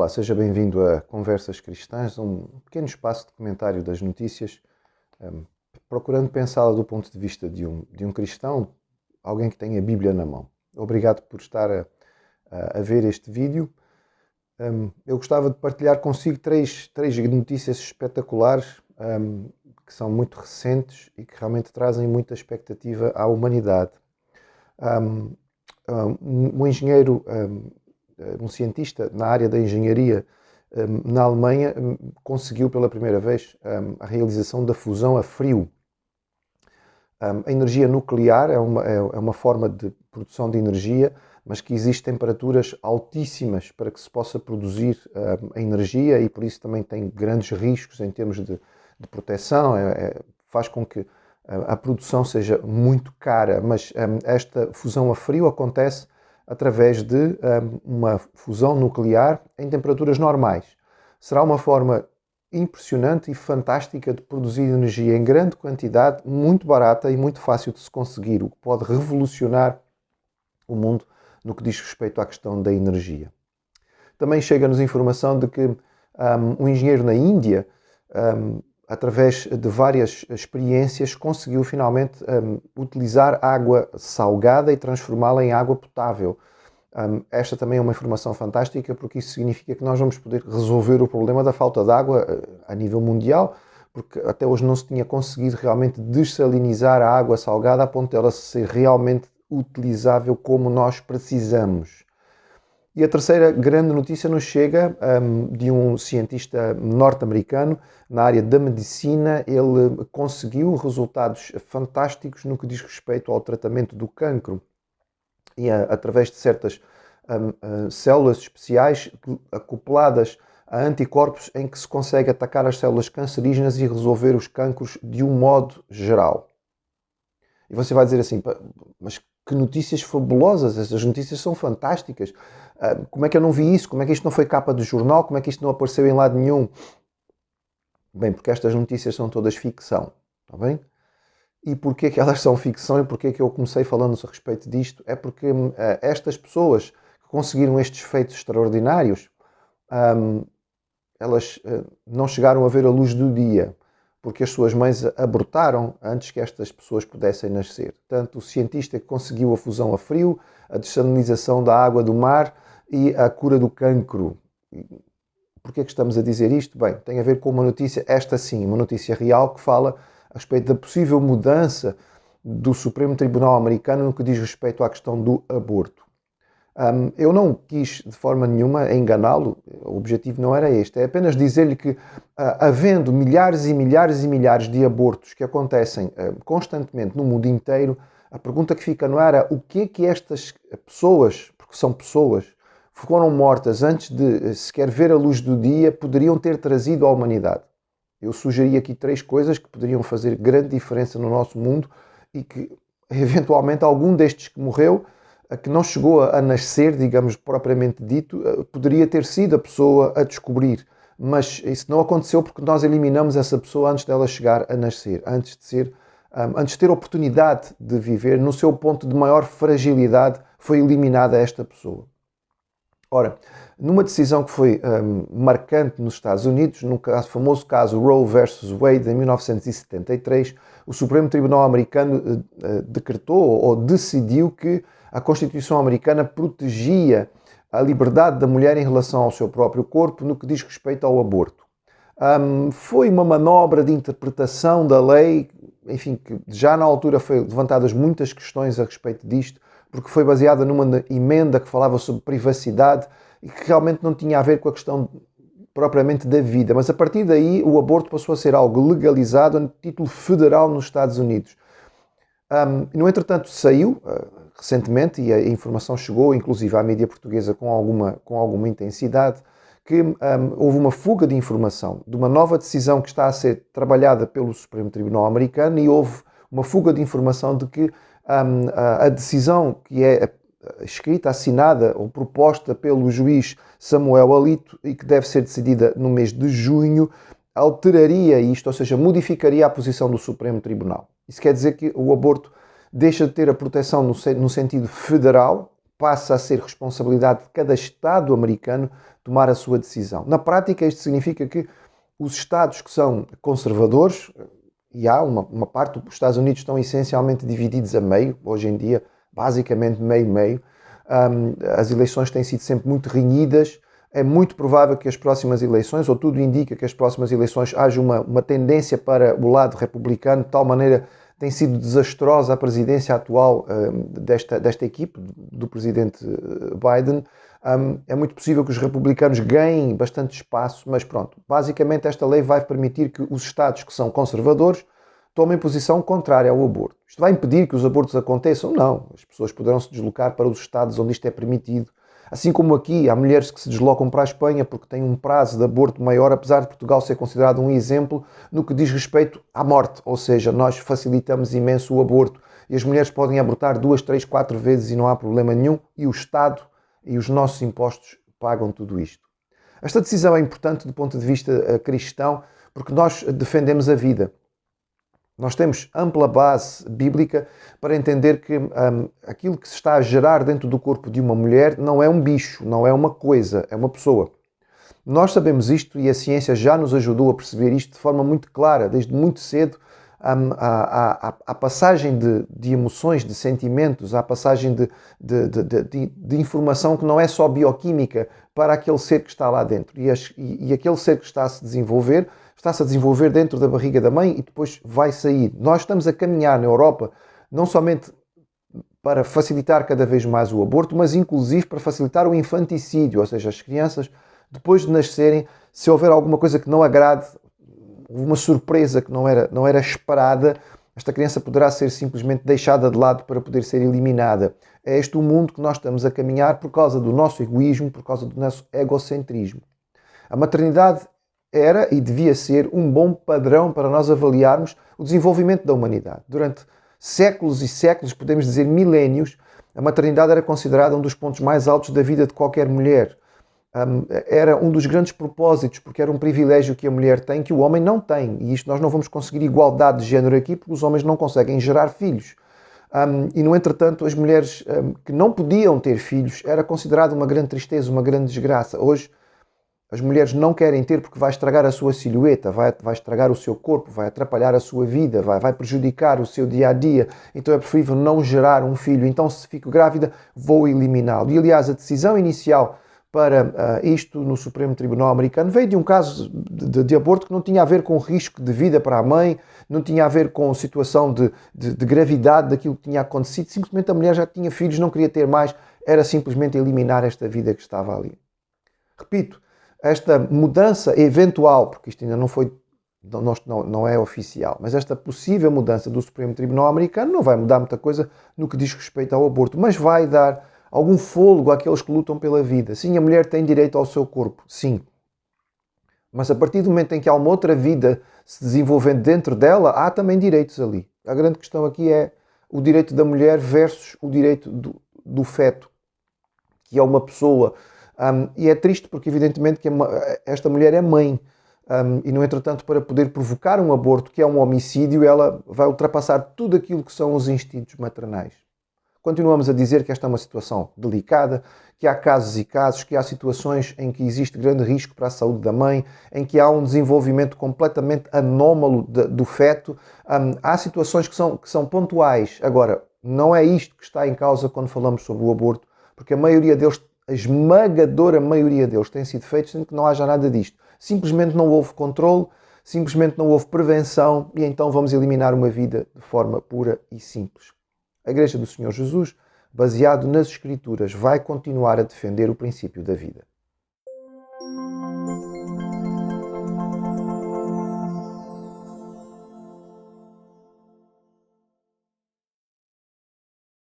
Olá, seja bem-vindo a Conversas Cristãs, um pequeno espaço de comentário das notícias, procurando pensá-la do ponto de vista de um cristão, alguém que tem a Bíblia na mão. Obrigado por estar a ver este vídeo. Eu gostava de partilhar consigo três notícias espetaculares, que são muito recentes e que realmente trazem muita expectativa à humanidade. Um engenheiro, um cientista na área da engenharia na Alemanha conseguiu pela primeira vez a realização da fusão a frio. A energia nuclear é uma forma de produção de energia, mas que existe temperaturas altíssimas para que se possa produzir a energia e por isso também tem grandes riscos em termos de proteção, faz com que a produção seja muito cara, mas esta fusão a frio acontece através de uma fusão nuclear em temperaturas normais. Será uma forma impressionante e fantástica de produzir energia em grande quantidade, muito barata e muito fácil de se conseguir, o que pode revolucionar o mundo no que diz respeito à questão da energia. Também chega-nos informação de que um engenheiro na Índia, através de várias experiências, conseguiu finalmente utilizar água salgada e transformá-la em água potável. Esta também é uma informação fantástica, porque isso significa que nós vamos poder resolver o problema da falta de água a nível mundial, porque até hoje não se tinha conseguido realmente dessalinizar a água salgada a ponto de ela ser realmente utilizável como nós precisamos. E a terceira grande notícia nos chega de um cientista norte-americano na área da medicina. Ele conseguiu resultados fantásticos no que diz respeito ao tratamento do cancro. E através de certas células especiais acopladas a anticorpos em que se consegue atacar as células cancerígenas e resolver os cancros de um modo geral. E você vai dizer assim, mas que notícias fabulosas, essas notícias são fantásticas. Como é que eu não vi isso? Como é que isto não foi capa de jornal? Como é que isto não apareceu em lado nenhum? Bem, porque estas notícias são todas ficção, está bem? E porquê que elas são ficção e porquê que eu comecei falando a respeito disto? É porque estas pessoas que conseguiram estes feitos extraordinários, elas não chegaram a ver a luz do dia, porque as suas mães abortaram antes que estas pessoas pudessem nascer. Tanto o cientista que conseguiu a fusão a frio, a dessalinização da água do mar e a cura do cancro. Porquê que estamos a dizer isto? Bem, tem a ver com uma notícia, esta sim, uma notícia real que fala a respeito da possível mudança do Supremo Tribunal Americano no que diz respeito à questão do aborto. Eu não quis de forma nenhuma enganá-lo, o objetivo não era este, é apenas dizer-lhe que havendo milhares e milhares e milhares de abortos que acontecem constantemente no mundo inteiro, a pergunta que fica no ar é o que é que estas pessoas, porque são pessoas, foram mortas antes de sequer ver a luz do dia, poderiam ter trazido à humanidade. Eu sugeri aqui três coisas que poderiam fazer grande diferença no nosso mundo e que, eventualmente, algum destes que morreu, que não chegou a nascer, digamos, propriamente dito, poderia ter sido a pessoa a descobrir. Mas isso não aconteceu porque nós eliminamos essa pessoa antes dela chegar a nascer, antes de ter oportunidade de viver, no seu ponto de maior fragilidade, foi eliminada esta pessoa. Ora, numa decisão que foi marcante nos Estados Unidos, no famoso caso Roe versus Wade, em 1973, o Supremo Tribunal Americano decretou ou decidiu que a Constituição Americana protegia a liberdade da mulher em relação ao seu próprio corpo no que diz respeito ao aborto. Foi uma manobra de interpretação da lei, enfim, que já na altura foi levantadas muitas questões a respeito disto, porque foi baseada numa emenda que falava sobre privacidade e que realmente não tinha a ver com a questão propriamente da vida. Mas a partir daí o aborto passou a ser algo legalizado a título federal nos Estados Unidos. No entretanto saiu recentemente, e a informação chegou inclusive à mídia portuguesa com alguma intensidade, que houve uma fuga de informação de uma nova decisão que está a ser trabalhada pelo Supremo Tribunal Americano, e houve uma fuga de informação de que a decisão que é escrita, assinada ou proposta pelo juiz Samuel Alito e que deve ser decidida no mês de junho, alteraria isto, ou seja, modificaria a posição do Supremo Tribunal. Isso quer dizer que o aborto deixa de ter a proteção no sentido federal, passa a ser responsabilidade de cada Estado americano tomar a sua decisão. Na prática, isto significa que os Estados que são conservadores, e há uma parte, os Estados Unidos estão essencialmente divididos a meio, hoje em dia, basicamente meio-meio. As eleições têm sido sempre muito renhidas. É muito provável que as próximas eleições, ou tudo indica que as próximas eleições, haja uma tendência para o lado republicano, de tal maneira tem sido desastrosa a presidência atual desta equipe, do presidente Biden. É muito possível que os republicanos ganhem bastante espaço, mas pronto, basicamente esta lei vai permitir que os Estados que são conservadores tomem posição contrária ao aborto. Isto vai impedir que os abortos aconteçam? Não. As pessoas poderão se deslocar para os Estados onde isto é permitido. Assim como aqui, há mulheres que se deslocam para a Espanha porque têm um prazo de aborto maior, apesar de Portugal ser considerado um exemplo no que diz respeito à morte. Ou seja, nós facilitamos imenso o aborto e as mulheres podem abortar 2, 3, 4 vezes e não há problema nenhum, e o Estado e os nossos impostos pagam tudo isto. Esta decisão é importante do ponto de vista cristão porque nós defendemos a vida. Nós temos ampla base bíblica para entender que aquilo que se está a gerar dentro do corpo de uma mulher não é um bicho, não é uma coisa, é uma pessoa. Nós sabemos isto e a ciência já nos ajudou a perceber isto de forma muito clara, desde muito cedo. A passagem de emoções, de sentimentos, a passagem de informação que não é só bioquímica para aquele ser que está lá dentro. E aquele ser que está-se a desenvolver dentro da barriga da mãe e depois vai sair. Nós estamos a caminhar na Europa não somente para facilitar cada vez mais o aborto, mas inclusive para facilitar o infanticídio, ou seja, as crianças, depois de nascerem, se houver alguma coisa que não agrade, uma surpresa que não era esperada, esta criança poderá ser simplesmente deixada de lado para poder ser eliminada. É este o mundo que nós estamos a caminhar por causa do nosso egoísmo, por causa do nosso egocentrismo. A maternidade era e devia ser um bom padrão para nós avaliarmos o desenvolvimento da humanidade. Durante séculos e séculos, podemos dizer milénios, a maternidade era considerada um dos pontos mais altos da vida de qualquer mulher. Era um dos grandes propósitos, porque era um privilégio que a mulher tem, que o homem não tem. E isto nós não vamos conseguir igualdade de género aqui, porque os homens não conseguem gerar filhos. E, no entretanto, as mulheres que não podiam ter filhos era considerado uma grande tristeza, uma grande desgraça. Hoje, as mulheres não querem ter porque vai estragar a sua silhueta, vai estragar o seu corpo, vai atrapalhar a sua vida, vai prejudicar o seu dia-a-dia. Então é preferível não gerar um filho. Então, se fico grávida, vou eliminá-lo. E, aliás, a decisão inicial para isto no Supremo Tribunal Americano veio de um caso de aborto que não tinha a ver com risco de vida para a mãe, não tinha a ver com situação de gravidade daquilo que tinha acontecido. Simplesmente a mulher já tinha filhos, não queria ter mais, era simplesmente eliminar esta vida que estava ali. Repito, esta mudança eventual, porque isto ainda não é oficial, mas esta possível mudança do Supremo Tribunal Americano não vai mudar muita coisa no que diz respeito ao aborto, mas vai dar algum fôlego àqueles que lutam pela vida. Sim, a mulher tem direito ao seu corpo, sim. Mas a partir do momento em que há uma outra vida se desenvolvendo dentro dela, há também direitos ali. A grande questão aqui é o direito da mulher versus o direito do feto, que é uma pessoa. E é triste porque, evidentemente, que esta mulher é mãe. E, no entretanto, para poder provocar um aborto, que é um homicídio, ela vai ultrapassar tudo aquilo que são os instintos maternais. Continuamos a dizer que esta é uma situação delicada, que há casos e casos, que há situações em que existe grande risco para a saúde da mãe, em que há um desenvolvimento completamente anómalo do feto. Há situações que são pontuais. Agora, não é isto que está em causa quando falamos sobre o aborto, porque a maioria deles, a esmagadora maioria deles, têm sido feitos sem que não haja nada disto. Simplesmente não houve controle, simplesmente não houve prevenção e então vamos eliminar uma vida de forma pura e simples. A Igreja do Senhor Jesus, baseado nas Escrituras, vai continuar a defender o princípio da vida.